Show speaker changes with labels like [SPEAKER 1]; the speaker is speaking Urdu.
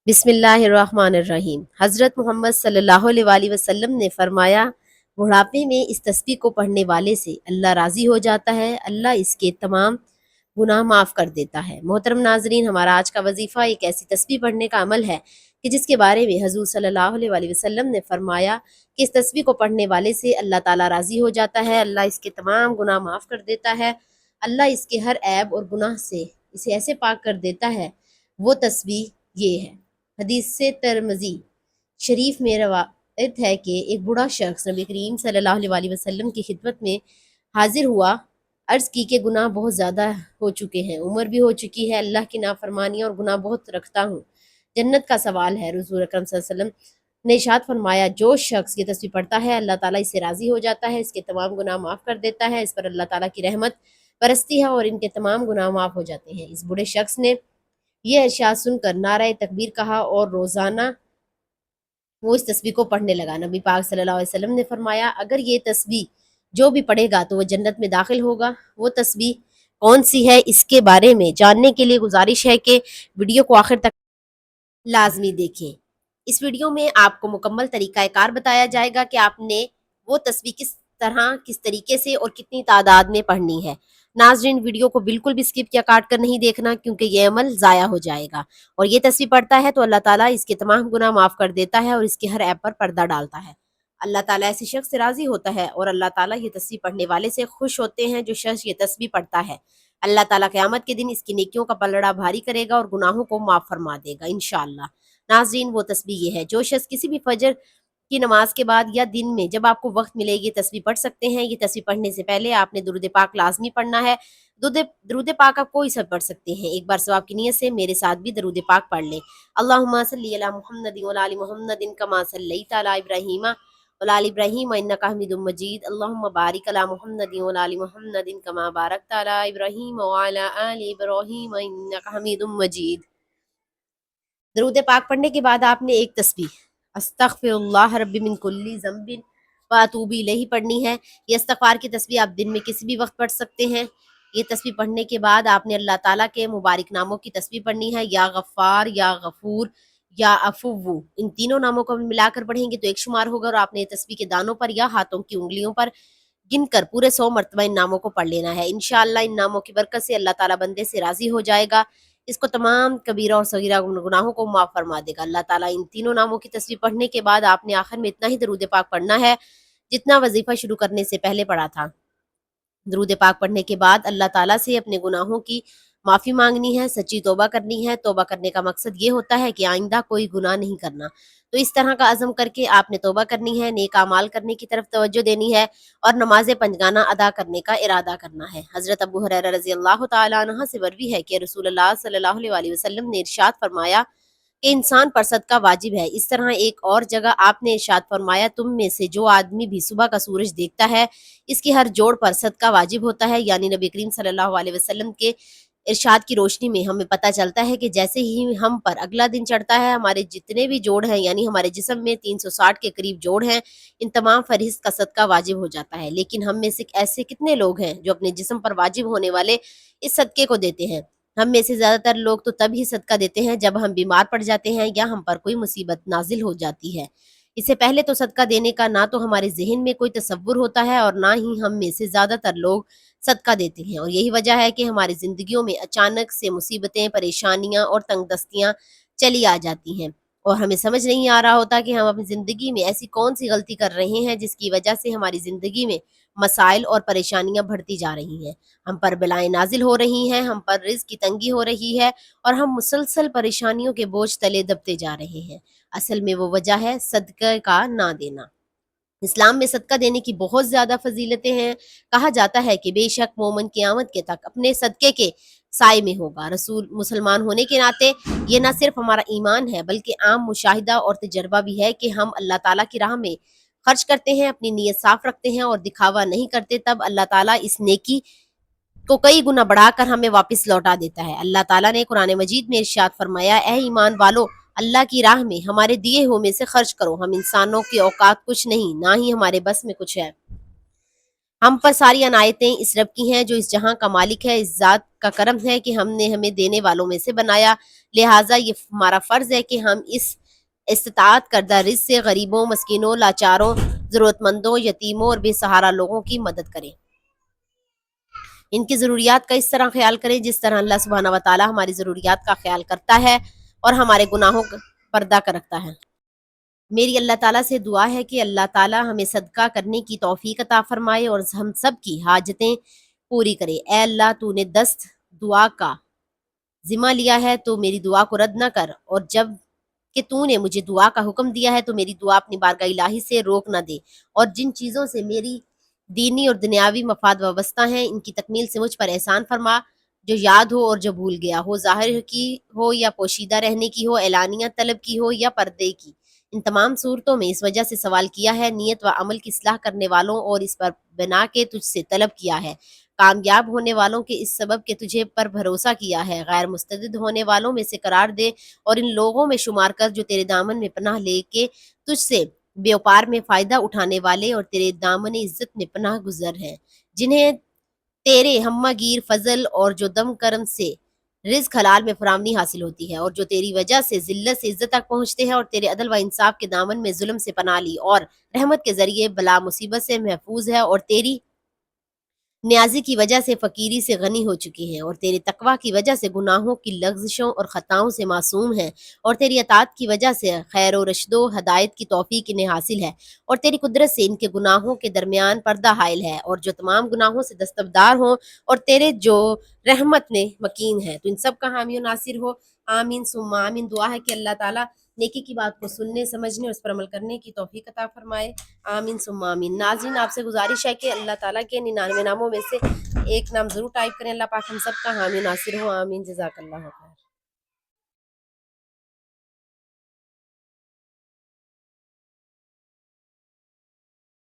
[SPEAKER 1] بسم اللہ الرحمن الرحیم۔ حضرت محمد صلی اللہ علیہ وآلہ وسلم نے فرمایا، بڑھاپے میں اس تسبیح کو پڑھنے والے سے اللہ راضی ہو جاتا ہے، اللہ اس کے تمام گناہ معاف کر دیتا ہے۔ محترم ناظرین، ہمارا آج کا وظیفہ ایک ایسی تسبیح پڑھنے کا عمل ہے کہ جس کے بارے میں حضور صلی اللہ علیہ وآلہ وسلم نے فرمایا کہ اس تسبیح کو پڑھنے والے سے اللہ تعالیٰ راضی ہو جاتا ہے، اللہ اس کے تمام گناہ معاف کر دیتا ہے، اللہ اس کے ہر عیب اور گناہ سے اسے ایسے پاک کر دیتا ہے۔ وہ تسبیح یہ ہے۔ حدیث سے ترمذی شریف میں روایت ہے کہ ایک بوڑھا شخص نبی کریم صلی اللہ علیہ وآلہ وسلم کی خدمت میں حاضر ہوا، عرض کی کہ گناہ بہت زیادہ ہو چکے ہیں، عمر بھی ہو چکی ہے، اللہ کی نافرمانیاں اور گناہ بہت رکھتا ہوں، جنت کا سوال ہے۔ رسول اکرم صلی اللہ علیہ وسلم نے ارشاد فرمایا، جو شخص یہ تسبیح پڑھتا ہے اللہ تعالیٰ اس سے راضی ہو جاتا ہے، اس کے تمام گناہ معاف کر دیتا ہے، اس پر اللہ تعالیٰ کی رحمت برستی ہے اور ان کے تمام گناہ معاف ہو جاتے ہیں۔ اس بوڑھے شخص نے یہ ارشاد سن کر نعرہ تکبیر کہا اور روزانہ وہ اس تسبیح کو پڑھنے لگا۔ نبی پاک صلی اللہ علیہ وسلم نے فرمایا، اگر یہ تسبیح جو بھی پڑھے گا تو وہ جنت میں داخل ہوگا۔ وہ تسبیح کون سی ہے، اس کے بارے میں جاننے کے لیے گزارش ہے کہ ویڈیو کو آخر تک لازمی دیکھیں۔ اس ویڈیو میں آپ کو مکمل طریقہ کار بتایا جائے گا کہ آپ نے وہ تسبیح کس طرح، کس طریقے سے اور کتنی تعداد میں پڑھنی ہے۔ ناظرین، ویڈیو کو بالکل بھی سکپ یا کاٹ کر نہیں دیکھنا، کیونکہ یہ عمل ضائع ہو جائے گا، اور یہ تسبیح پڑھتا ہے تو اللہ تعالیٰ اس کے تمام گناہ معاف کر دیتا ہے اور اس کے ہر عیب پر پردہ ڈالتا ہے۔ اللہ تعالیٰ ایسے شخص سے راضی ہوتا ہے اور اللہ تعالیٰ یہ تسبیح پڑھنے والے سے خوش ہوتے ہیں جو شخص یہ تسبیح پڑھتا ہے۔ اللہ تعالیٰ قیامت کے دن اس کی نیکیوں کا پلڑا بھاری کرے گا اور گناہوں کو معاف فرما دے گا انشاءاللہ۔ ناظرین، وہ تسبیح یہ ہے، جو شخص کسی بھی فجر کی نماز کے بعد یا دن میں جب آپ کو وقت ملے یہ تسبیح پڑھ سکتے ہیں۔ یہ تسبیح پڑھنے سے پہلے آپ نے درود پاک لازمی پڑھنا ہے۔ درود پاک آپ کوئی سا پڑھ سکتے ہیں، ایک بار ثواب کی نیت سے میرے ساتھ بھی درود پاک پڑھ لیں۔ اللہم صلی علی محمد وعلی آل محمد کما صلیت علی ابراہیم وعلی آل ابراہیم انک حمید مجید۔ اللہم بارک علی محمد وعلی آل محمد کما بارکت علی ابراہیم وعلی آل ابراہیم انک حمید مجید۔ درود پاک پڑھنے کے بعد آپ نے ایک تسبیح استغفر اللہ رب من کل ذنب واتوب الیہ پڑھنی ہے۔ یہ استغفار کی تسبیح آپ دن میں کسی بھی وقت پڑھ سکتے ہیں۔ یہ تسبیح پڑھنے کے بعد آپ نے اللہ تعالیٰ کے مبارک ناموں کی تسبیح پڑھنی ہے، یا غفار، یا غفور، یا عفو۔ ان تینوں ناموں کو ملا کر پڑھیں گے تو ایک شمار ہوگا، اور آپ نے یہ تسبیح کے دانوں پر یا ہاتھوں کی انگلیوں پر گن کر پورے 100 مرتبہ ان ناموں کو پڑھ لینا ہے۔ انشاءاللہ ان ناموں کی برکت سے اللہ تعالیٰ بندے سے راضی ہو جائے گا، اس کو تمام کبیرہ اور صغیرہ گناہوں کو معاف فرما دے گا اللہ تعالیٰ۔ ان تینوں ناموں کی تسبیح پڑھنے کے بعد آپ نے آخر میں اتنا ہی درود پاک پڑھنا ہے جتنا وظیفہ شروع کرنے سے پہلے پڑھا تھا۔ درود پاک پڑھنے کے بعد اللہ تعالیٰ سے اپنے گناہوں کی معافی مانگنی ہے، سچی توبہ کرنی ہے۔ توبہ کرنے کا مقصد یہ ہوتا ہے کہ آئندہ کوئی گناہ نہیں کرنا، تو اس طرح کا عزم کر کے آپ نے توبہ کرنی ہے، نیک اعمال کرنے کی طرف توجہ دینی ہے اور نماز پنجگانہ ادا کرنے کا ارادہ کرنا ہے۔ حضرت ابو ہریرہ رضی اللہ تعالیٰ عنہ سے مروی ہے کہ رسول اللہ صلی اللہ علیہ وآلہ وسلم نے ارشاد فرمایا کہ انسان پر صدقہ واجب ہے۔ اس طرح ایک اور جگہ آپ نے ارشاد فرمایا، تم میں سے جو آدمی بھی صبح کا سورج دیکھتا ہے اس کی ہر جوڑ پر صدقہ واجب ہوتا ہے۔ یعنی نبی کریم صلی اللہ علیہ وسلم کے ارشاد کی روشنی میں ہمیں پتہ چلتا ہے کہ جیسے ہی ہم پر اگلا دن چڑھتا ہے ہمارے جتنے بھی جوڑ ہیں، یعنی ہمارے جسم میں 360 کے قریب جوڑ ہیں، ان تمام فہرست کا صدقہ واجب ہو جاتا ہے۔ لیکن ہم میں سے ایسے کتنے لوگ ہیں جو اپنے جسم پر واجب ہونے والے اس صدقے کو دیتے ہیں؟ ہم میں سے زیادہ تر لوگ تو تب ہی صدقہ دیتے ہیں جب ہم بیمار پڑ جاتے ہیں یا ہم پر کوئی مصیبت نازل ہو جاتی ہے۔ اس سے پہلے تو صدقہ دینے کا نہ تو ہمارے ذہن میں کوئی تصور ہوتا ہے اور نہ ہی ہم میں سے زیادہ تر لوگ صدقہ دیتے ہیں، اور یہی وجہ ہے کہ ہماری زندگیوں میں اچانک سے مصیبتیں، پریشانیاں اور تنگ دستیاں چلی آ جاتی ہیں، اور ہمیں سمجھ نہیں آ رہا ہوتا کہ ہم اپنی زندگی میں ایسی کون سی غلطی کر رہے ہیں جس کی وجہ سے ہماری زندگی میں مسائل اور پریشانیاں بڑھتی جا رہی ہیں، ہم پر بلائیں نازل ہو رہی ہیں، ہم پر رزق کی تنگی ہو رہی ہے اور ہم مسلسل پریشانیوں کے بوجھ تلے دبتے جا رہے ہیں۔ اصل میں وہ وجہ ہے صدقہ کا نہ دینا۔ اسلام میں صدقہ دینے کی بہت زیادہ فضیلتیں ہیں۔ کہا جاتا ہے کہ بے شک مومن قیامت کے تک اپنے صدقے کے سائے میں ہوگا۔ رسول مسلمان ہونے کے ناطے یہ نہ صرف ہمارا ایمان ہے بلکہ عام مشاہدہ اور تجربہ بھی ہے کہ ہم اللہ تعالیٰ کی راہ میں خرچ کرتے ہیں، اپنی نیت صاف رکھتے ہیں اور دکھاوا نہیں کرتے، تب اللہ تعالیٰ اس نیکی کو کئی گنا بڑھا کر ہمیں واپس لوٹا دیتا ہے۔ اللہ تعالیٰ نے قرآن مجید میں ارشاد فرمایا، اے ایمان والو، اللہ کی راہ میں ہمارے دیے ہوئے میں سے خرچ کرو، ہم انسانوں کے اوقات کچھ نہیں، نہ ہی ہمارے بس میں کچھ ہے۔ ہم پر ساری عنایتیں اس رب کی ہیں جو اس جہاں کا مالک ہے، اس ذات کا کرم ہے کہ ہم نے ہمیں دینے والوں میں سے بنایا، لہٰذا یہ ہمارا فرض ہے کہ ہم اس استطاعت کردہ رزق سے غریبوں، مسکینوں، لاچاروں، ضرورت مندوں، یتیموں اور بے سہارا لوگوں کی مدد کریں، ان کی ضروریات کا اس طرح خیال کریں جس طرح اللہ سبحانہ و تعالی ہماری ضروریات کا خیال کرتا ہے اور ہمارے گناہوں کا پردہ کر رکھتا ہے۔ میری اللہ تعالیٰ سے دعا ہے کہ اللہ تعالیٰ ہمیں صدقہ کرنے کی توفیق عطا فرمائے اور ہم سب کی حاجتیں پوری کرے۔ اے اللہ، تو نے دست دعا کا ذمہ لیا ہے تو میری دعا کو رد نہ کر، اور جب کہ تو نے مجھے دعا کا حکم دیا ہے تو میری دعا اپنی بارگاہ الہی سے روک نہ دے، اور جن چیزوں سے میری دینی اور دنیاوی مفاد وابستہ ہیں ان کی تکمیل سے مجھ پر احسان فرما، جو یاد ہو اور جو بھول گیا ہو، ظاہر کی ہو یا پوشیدہ رہنے کی ہو، اعلانیہ طلب کی ہو یا پردے کی، ان تمام صورتوں میں اس وجہ سے سوال کیا ہے، نیت و عمل کی اصلاح کرنے والوں اور اس پر بنا کے تجھ سے طلب کیا ہے، کامیاب ہونے والوں کے اس سبب کہ تجھے پر بھروسہ کیا ہے، غیر مستعد ہونے والوں میں سے قرار دے اور ان لوگوں میں شمار کر جو تیرے دامن میں پناہ لے کے تجھ سے بیوپار میں فائدہ اٹھانے والے اور تیرے دامن عزت میں پناہ گزر ہیں، جنہیں تیرے ہمہ گیر فضل اور جو دم کرم سے رزق حلال میں فراوانی حاصل ہوتی ہے، اور جو تیری وجہ سے ذلت سے عزت تک پہنچتے ہیں اور تیرے عدل و انصاف کے دامن میں ظلم سے پناہ لی اور رحمت کے ذریعے بلا مصیبت سے محفوظ ہے، اور تیری نیازی کی وجہ سے فقیری سے غنی ہو چکی ہیں، اور تیرے تقوی کی وجہ سے گناہوں کی لغزشوں اور خطاؤں سے معصوم ہیں، اور تیری اطاعت کی وجہ سے خیر و رشد و ہدایت کی توفیق انہیں حاصل ہے، اور تیری قدرت سے ان کے گناہوں کے درمیان پردہ حائل ہے، اور جو تمام گناہوں سے دستبردار ہوں اور تیرے جو رحمت میں مکین ہے، تو ان سب کا حامی و ناصر ہو۔ آمین ثم آمین۔ دعا ہے کہ اللہ تعالیٰ نیکی کی بات کو سننے، سمجھنے اور اس پر عمل کرنے کی توفیق عطا فرمائے۔ آمین ثم آمین۔ ناظرین، آپ سے گزارش ہے کہ اللہ تعالیٰ کے 99 ناموں میں سے ایک نام ضرور ٹائپ کریں۔ اللہ پاک ہم سب کا حامی و ناصر ہو۔ آمین۔ جزاک اللہ خیر۔